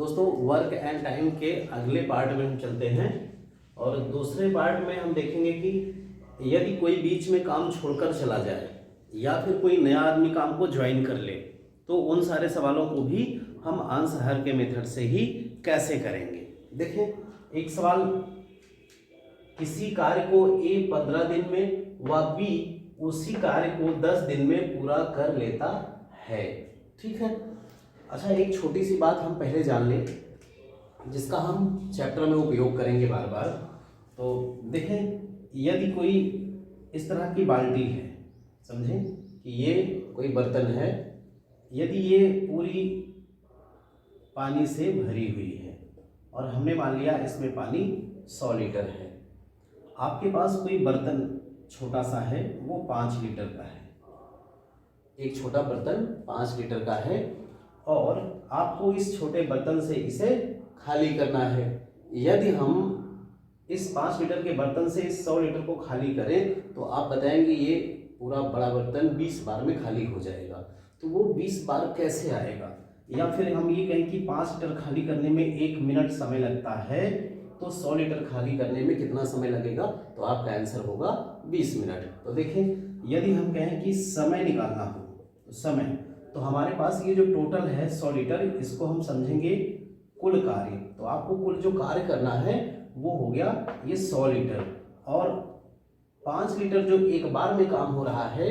दोस्तों work and time के अगले पार्ट में हम चलते हैं और दूसरे पार्ट में हम देखेंगे कि यदि कोई बीच में काम छोड़कर चला जाए या फिर कोई नया आदमी काम को ज्वाइन कर ले तो उन सारे सवालों को भी हम आंसर हर के मेथड से ही कैसे करेंगे। देखें एक सवाल, किसी कार्य को ए 15 दिन में व बी उसी कार्य को 10 दिन में पूरा कर लेता है। ठीक है। अच्छा, एक छोटी सी बात हम पहले जान लें जिसका हम चैप्टर में उपयोग करेंगे बार बार। तो देखें, यदि कोई इस तरह की बाल्टी है, समझें कि ये कोई बर्तन है, यदि ये पूरी पानी से भरी हुई है और हमने मान लिया इसमें पानी 100 लीटर है। आपके पास कोई बर्तन छोटा सा है, वो 5 लीटर का है। एक छोटा बर्तन 5 लीटर का है और आपको इस छोटे बर्तन से इसे खाली करना है। यदि हम इस 5 लीटर के बर्तन से इस 100 लीटर को खाली करें तो आप बताएंगे ये पूरा बड़ा बर्तन 20 बार में खाली हो जाएगा। तो वो 20 बार कैसे आएगा? या फिर हम ये कहें कि 5 लीटर खाली करने में 1 मिनट समय लगता है, तो 100 लीटर खाली करने में कितना समय लगेगा? तो आपका आंसर होगा 20 मिनट। तो देखें, यदि हम कहें कि समय निकालना हो तो समय, तो हमारे पास ये जो टोटल है 100 लीटर, इसको हम समझेंगे कुल कार्य। तो आपको कुल जो कार्य करना है वो हो गया ये 100 लीटर, और 5 लीटर जो एक बार में काम हो रहा है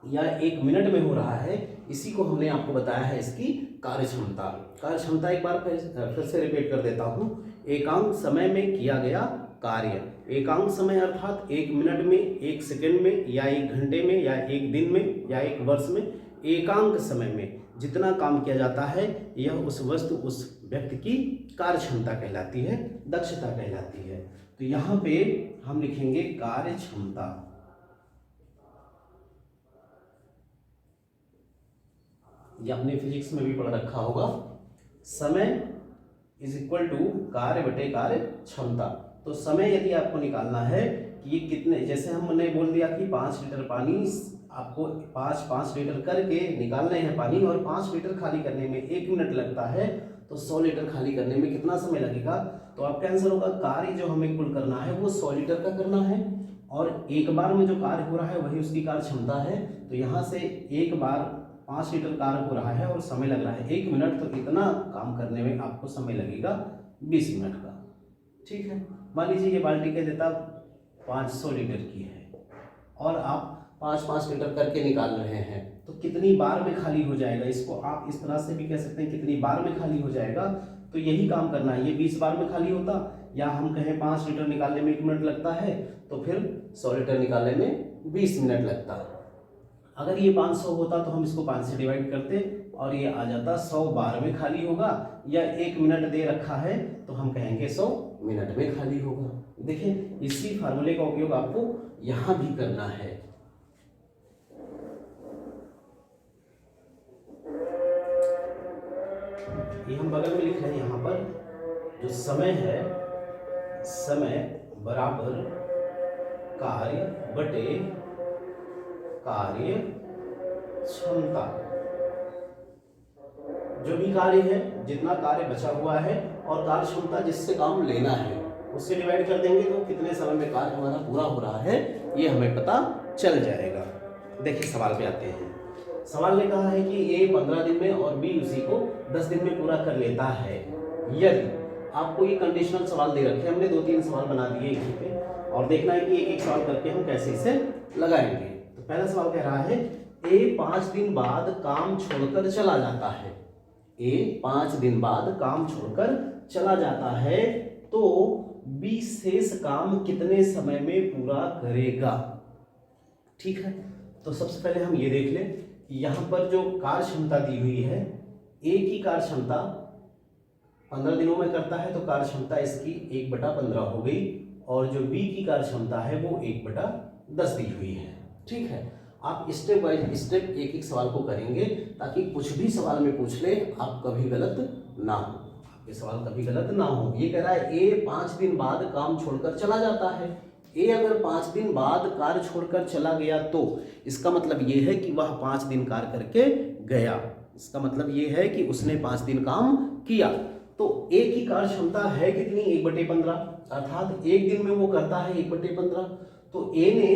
या 1 मिनट में हो रहा है, इसी को हमने आपको बताया है इसकी कार्य क्षमता। कार्य क्षमता एक बार फिर से रिपीट कर देता हूँ। एकांक समय में किया गया कार्य, एकांक समय अर्थात 1 मिनट में, 1 सेकंड में, या 1 घंटे में, या 1 दिन में, या 1 वर्ष में, एकांक समय में जितना काम किया जाता है यह उस वस्तु, उस व्यक्ति की कार्य क्षमता कहलाती है, दक्षता कहलाती है। तो यहाँ पे हम लिखेंगे कार्य क्षमता। ये आपने फिजिक्स में भी पढ़ रखा होगा, समय इज इक्वल टू कार्य बटे कार्य क्षमता। तो समय यदि आपको निकालना है कि ये कितने, जैसे हमने बोल दिया कि 5 लीटर पानी आपको 5 लीटर करके निकालने हैं पानी, और 5 लीटर खाली करने में 1 मिनट लगता है, तो 100 लीटर खाली करने में कितना समय लगेगा? तो आपका आंसर होगा कार्य जो हमें कुल करना है वो 100 लीटर का करना है, और एक बार में जो कार्य हो रहा है वही उसकी कार्य क्षमता है। तो यहाँ से एक बार 5 लीटर कार्य हो रहा है और समय लग रहा है 1 मिनट, तो इतना काम करने में आपको समय लगेगा 20 मिनट का। ठीक है। मान लीजिए ये बाल्टी कह देता 500 लीटर की है और आप 5-5 लीटर करके निकाल रहे हैं, तो कितनी बार में खाली हो जाएगा? इसको आप इस तरह से भी कह सकते हैं कितनी बार में खाली हो जाएगा। तो यही काम करना है, ये 20 बार में खाली होता, या हम कहें 5 लीटर निकालने में 1 मिनट लगता है, तो फिर 100 लीटर निकालने में 20 मिनट लगता। अगर ये 500 होता तो हम इसको 5 से डिवाइड करते और ये आ जाता 100 बार में खाली होगा, या 1 मिनट दे रखा है तो हम कहेंगे 100 मिनट में खाली होगा। देखिए, इसी फार्मूले का उपयोग आपको यहाँ भी करना है। ये हम बगल में लिख रहे हैं, यहाँ पर जो समय है, समय बराबर कार्य बटे कार्य क्षमता। जो भी कार्य है, जितना कार्य बचा हुआ है, और कार्य क्षमता जिससे काम लेना है उससे डिवाइड कर देंगे तो कितने समय में कार्य हमारा पूरा हो रहा है ये हमें पता चल जाएगा। देखिए सवाल पे आते हैं। सवाल ने कहा है कि ए 15 दिन में और बी उसी को 10 दिन में पूरा कर लेता है। यदि आपको ये कंडीशनल सवाल दे रखे, हमने 2-3 सवाल बना दिए यहीं पे, और देखना है कि एक सवाल करके हम कैसे इसे लगाएंगे। तो पहला सवाल कह रहा है ए 5 दिन बाद काम छोड़कर चला जाता है। ए 5 दिन बाद काम छोड़कर चला जाता है, तो बी शेष काम कितने समय में पूरा करेगा? ठीक है। तो सबसे पहले हम ये देख लें, यहाँ पर जो कार्य क्षमता दी हुई है, ए की कार्य क्षमता 15 दिनों में करता है, तो कार्य क्षमता इसकी 1/15 हो गई, और जो बी की कार्य क्षमता है वो 1/10 दी हुई है। ठीक है। आप स्टेप बाय स्टेप एक एक सवाल को करेंगे ताकि कुछ भी सवाल में पूछ ले आप कभी गलत ना हो, आपके सवाल कभी गलत ना हो। ये कह रहा है ए 5 दिन बाद काम छोड़कर चला जाता है। ए अगर 5 दिन बाद कार्य छोड़कर चला गया तो इसका मतलब ये है कि वह 5 दिन कार्य करके गया। इसका मतलब ये है कि उसने 5 दिन काम किया। तो ए की कार्य क्षमता है कितनी, 1/15, अर्थात एक दिन में वो करता है 1/15। तो ए ने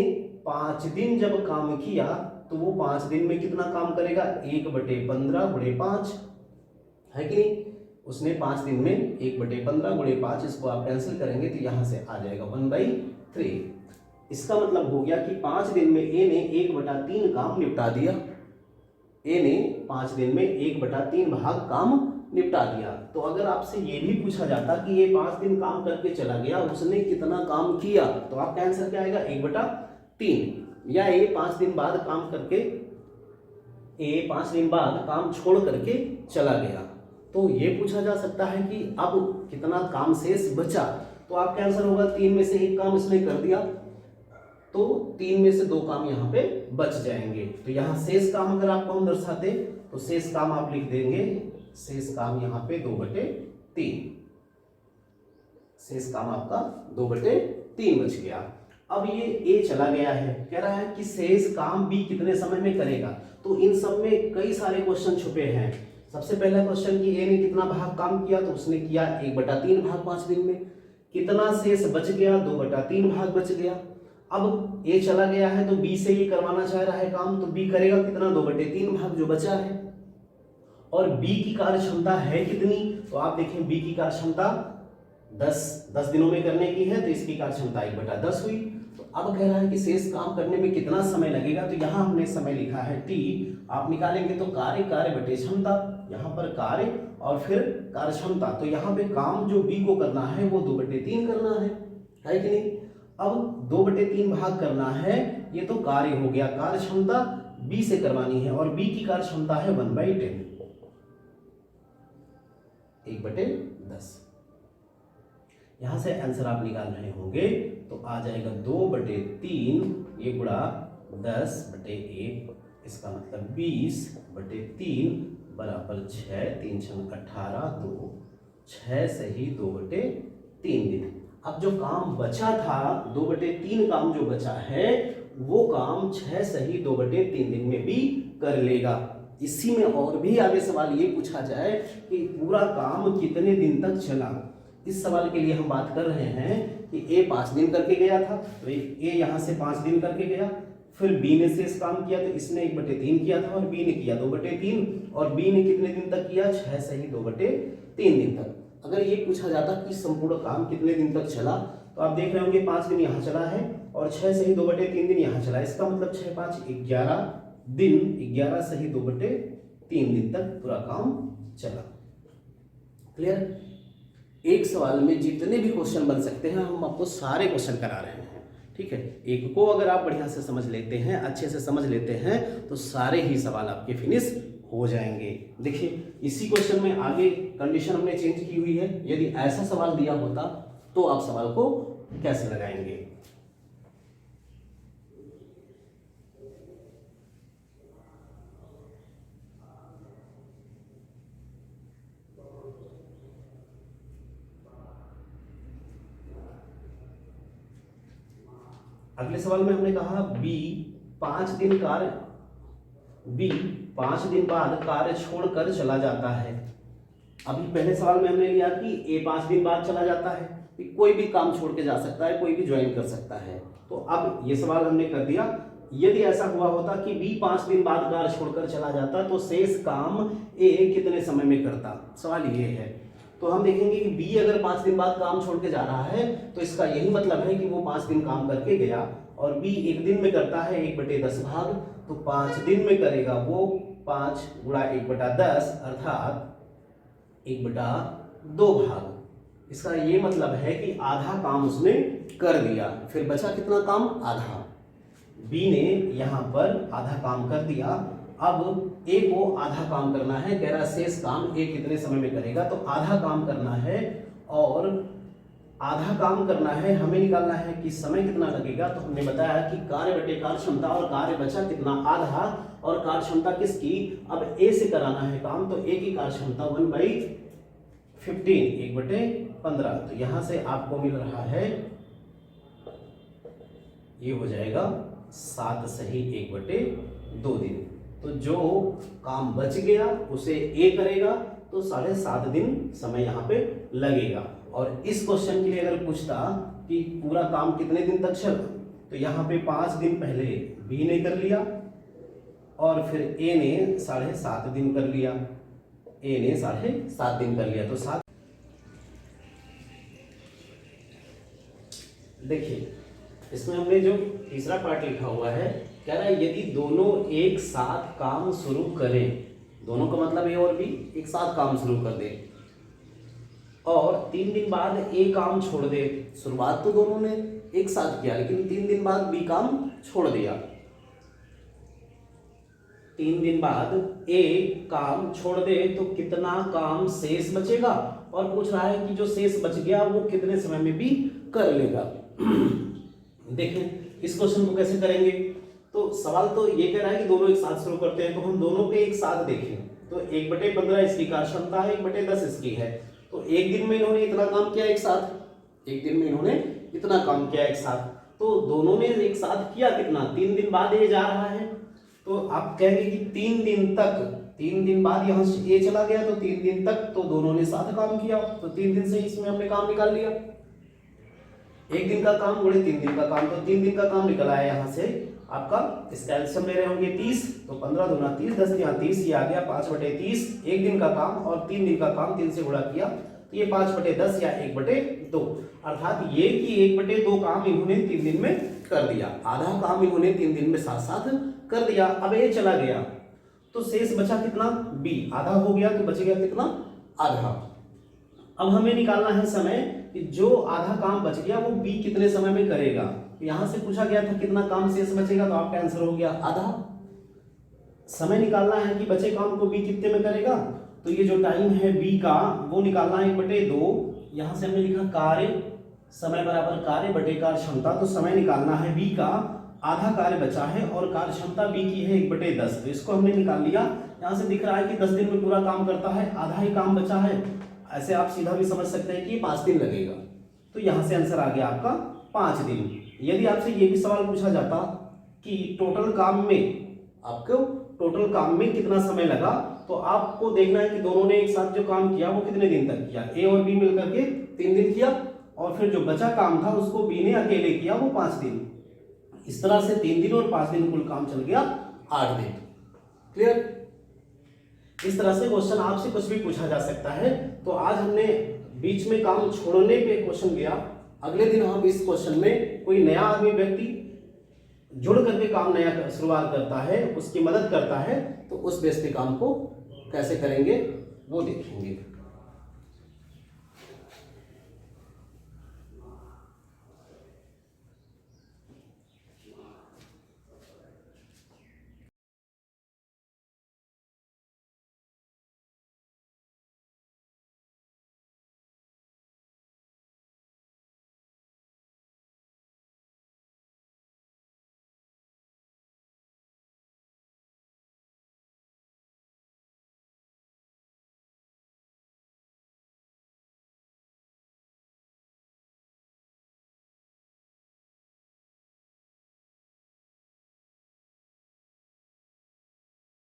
5 दिन जब काम किया तो वो 5 दिन में कितना काम करेगा, 1/15 गुणे 5, है कि नहीं। उसने 5 दिन में 1/15 गुणे 5, इसको आप कैंसिल करेंगे तो यहां से आ जाएगा 1/3। इसका मतलब हो गया कि 5 दिन में ए ने 1/3 काम निपटा दिया। ए ने 5 दिन में 1/3 भाग काम निपटा दिया। तो अगर आपसे ये भी पूछा जाता कि ये 5 दिन काम करके चला गया, उसने कितना काम किया, तो आपका आंसर क्या आएगा, 1/3। या ए 5 दिन बाद काम करके, ए 5 दिन बाद काम छोड़ करके चला गया, तो ये पूछा जा सकता है कि अब कितना काम शेष बचा। तो आपका आंसर होगा 3 में से 1 काम इसने कर दिया, तो 3 में से 2 काम यहाँ पे बच जाएंगे। तो यहाँ शेष काम अगर आपको हम दर्शाते तो शेष काम आप लिख देंगे, शेष काम यहाँ पे 2/3, शेष काम आपका 2/3 बच गया। अब ये ए चला गया है, कह रहा है कि शेष काम बी कितने समय में करेगा। तो इन सब में कई सारे क्वेश्चन छुपे हैं। सबसे पहला क्वेश्चन कि ए ने कितना भाग काम किया, तो उसने किया 1/3 भाग 5 दिन में। कितना शेष बच गया, 2/3 भाग बच गया। अब ए चला गया है तो बी से ये करवाना चाह रहा है काम, तो बी करेगा कितना, 2/3 भाग जो बचा है। और बी की कार्य क्षमता है कितनी, तो आप देखें बी की कार्य क्षमता 10 दिनों में करने की है, तो इसकी कार्य क्षमता 1/10 हुई। तो अब कह रहा है कि शेष काम करने में कितना समय लगेगा, तो यहाँ हमने समय लिखा है टी। आप निकालेंगे तो कार्य बटे क्षमता, यहाँ पर कार्य और फिर कार्य क्षमता। तो यहाँ पे काम जो बी को करना है वो 2/3 करना है कि नहीं। अब 2/3 भाग करना है, ये तो कार्य हो गया, कार्य क्षमता बी से करवानी है और बी की कार्य क्षमता है 1/10, 1/10। यहां से आंसर आप निकाल रहे होंगे तो आ जाएगा 2/3 ये गुणा 10/1, इसका मतलब 20/3 बराबर 6, 3 × 18, 2, 6 से ही 2/3 दिन। अब जो काम बचा था 2/3 काम जो बचा है वो काम 6 से ही 2/3 दिन में भी कर लेगा। इसी में और भी आगे सवाल ये पूछा जाए कि पूरा काम कितने दिन तक चला। इस सवाल के लिए हम बात कर रहे हैं कि ए 5 दिन करके गया था, तो ए यहाँ से 5 दिन करके गया, फिर बी ने शेष काम किया तो इसने 1/3 किया था और बी ने किया 2/3, और बी ने कितने दिन तक किया, 6 से ही 2/3 दिन तक। अगर ये पूछा जाता कि संपूर्ण काम कितने दिन तक चला, तो आप देख रहे होंगे 5 दिन यहाँ चला है और 6 से ही 2/3 दिन यहाँ चला, इसका मतलब 6 5 11 दिन, 11 से ही 2/3 दिन तक पूरा काम चला। क्लियर। एक सवाल में जितने भी क्वेश्चन बन सकते हैं हम आपको सारे क्वेश्चन करा रहे हैं, ठीक है। एक को अगर आप बढ़िया से समझ लेते हैं, अच्छे से समझ लेते हैं, तो सारे ही सवाल आपके फिनिश हो जाएंगे। देखिए इसी क्वेश्चन में आगे कंडीशन हमने चेंज की हुई है। यदि ऐसा सवाल दिया होता तो आप सवाल को कैसे लगाएंगे। अगले सवाल में हमने कहा बी 5 दिन बाद कार्य छोड़कर चला जाता है। अभी पहले सवाल में हमने लिया कि ए 5 दिन बाद चला जाता है, कोई भी काम छोड़ के जा सकता है, कोई भी ज्वाइन कर सकता है। तो अब ये सवाल हमने कर दिया, यदि ऐसा हुआ होता कि बी 5 दिन बाद कार्य छोड़कर चला जाता तो शेष काम ए कितने समय में करता, सवाल ये है। तो हम देखेंगे कि बी अगर 5 दिन बाद काम छोड़ के जा रहा है तो इसका यही मतलब है कि वो 5 दिन काम करके गया, और बी 1 दिन में करता है 1/10 भाग, तो 5 दिन में करेगा वो 5 गुणा 1/10 अर्थात 1/2 भाग। इसका ये मतलब है कि आधा काम उसने कर दिया, फिर बचा कितना काम, आधा। बी ने यहाँ पर आधा काम कर दिया, अब ए को आधा काम करना है, कह रहा शेष काम ए कितने समय में करेगा, तो आधा काम करना है और आधा काम करना है, हमें निकालना है कि समय कितना लगेगा। तो हमने बताया कि कार्य बटे कार्य क्षमता, और कार्य बचा कितना, आधा, और कार्य क्षमता किसकी, अब ए से कराना है काम, तो ए की कार्य क्षमता 1/15, 1/15। तो यहां से आपको मिल रहा है, ये हो जाएगा 7 सही 1/2 दिन। तो जो काम बच गया उसे ए करेगा, तो 7.5 दिन समय यहाँ पे लगेगा। और इस क्वेश्चन के लिए अगर पूछता कि पूरा काम कितने दिन तक चला, तो यहाँ पे 5 दिन पहले बी ने कर लिया और फिर ए ने 7.5 दिन कर लिया, ए ने 7.5 दिन कर लिया। तो 7, देखिए इसमें हमने जो तीसरा पार्ट लिखा हुआ है, कह रहा है यदि दोनों एक साथ काम शुरू करें, दोनों का मतलब ए और बी एक साथ काम शुरू कर दे और 3 दिन बाद ए काम छोड़ दे। शुरुआत तो दोनों ने एक साथ किया लेकिन 3 दिन बाद बी काम छोड़ दिया। 3 दिन बाद ए काम छोड़ दे तो कितना काम शेष बचेगा, और पूछ रहा है कि जो शेष बच गया वो कितने समय में बी कर लेगा। देखें इस क्वेश्चन को कैसे करेंगे। तो सवाल तो ये कह रहा है कि दोनों एक साथ शुरू करते हैं, तो हम दोनों के एक साथ देखें तो 1/15 इसकी कार्य क्षमता है, 1/10 इसकी है। तो एक दिन में इन्होंने इतना काम किया एक साथ, एक दिन में इन्होंने इतना काम किया एक साथ, तो दोनों ने एक साथ किया कितना, 3 दिन बाद ये जा रहा है। तो आप कहेंगे कि 3 दिन तक, 3 दिन बाद यहाँ से ये चला गया तो 3 दिन तक तो दोनों ने साथ काम किया, तो 3 दिन से इसमें हमने काम निकाल लिया। एक दिन का काम गुणे 3 दिन का काम, तो 3 दिन का काम निकल आया यहाँ से आपका। इसका एल्सियम ले रहे होंगे 30, तो 15 दूना 30, 10 यहाँ 30, ये आ गया 5/30। एक दिन का काम और 3 दिन का काम 3 से गुणा किया तो ये 5/10 या 1/2, अर्थात ये कि 1/2 काम इन्होंने 3 दिन में कर दिया, आधा काम इन्होंने 3 दिन में साथ साथ कर दिया। अब ये चला गया तो शेष बचा कितना, बी, आधा हो गया तो बच गया कितना, आधा। अब हमें निकालना है समय कि जो आधा काम बच गया वो बी कितने समय में करेगा। यहां से पूछा गया था कितना काम शेष बचेगा, तो आपका आंसर हो गया आधा। समय निकालना है कि बचे काम को बी कितने में करेगा, तो ये जो टाइम है बी का वो निकालना है 1/2। यहां से हमने लिखा कार्य समय बराबर कार्य बटे कार्य क्षमता, तो समय निकालना है बी का, आधा कार्य बचा है और कार्य क्षमता बी की है 1/10, तो इसको हमने निकाल लिया। यहाँ से दिख रहा है कि 10 दिन में पूरा काम करता है, आधा ही काम बचा है। ऐसे आप सीधा भी समझ सकते हैं कि 5 दिन लगेगा, तो यहाँ से आंसर आ गया आपका 5 दिन। यदि आपसे ये भी सवाल पूछा जाता कि टोटल काम में, आपको टोटल काम में कितना समय लगा, तो आपको देखना है कि दोनों ने एक साथ जो काम किया वो कितने दिन तक किया। ए और बी मिलकर के 3 दिन किया और फिर जो बचा काम था उसको बी ने अकेले किया वो 5 दिन। इस तरह से 3 दिन और 5 दिन कुल काम चल गया 8 दिन। क्लियर। इस तरह से क्वेश्चन आपसे कुछ भी पूछा जा सकता है। तो आज हमने बीच में काम छोड़ने पे क्वेश्चन किया, अगले दिन हम इस क्वेश्चन में कोई नया आदमी व्यक्ति जुड़ करके काम नया शुरुआत करता है, उसकी मदद करता है, तो उस बेस पे काम को कैसे करेंगे वो देखेंगे।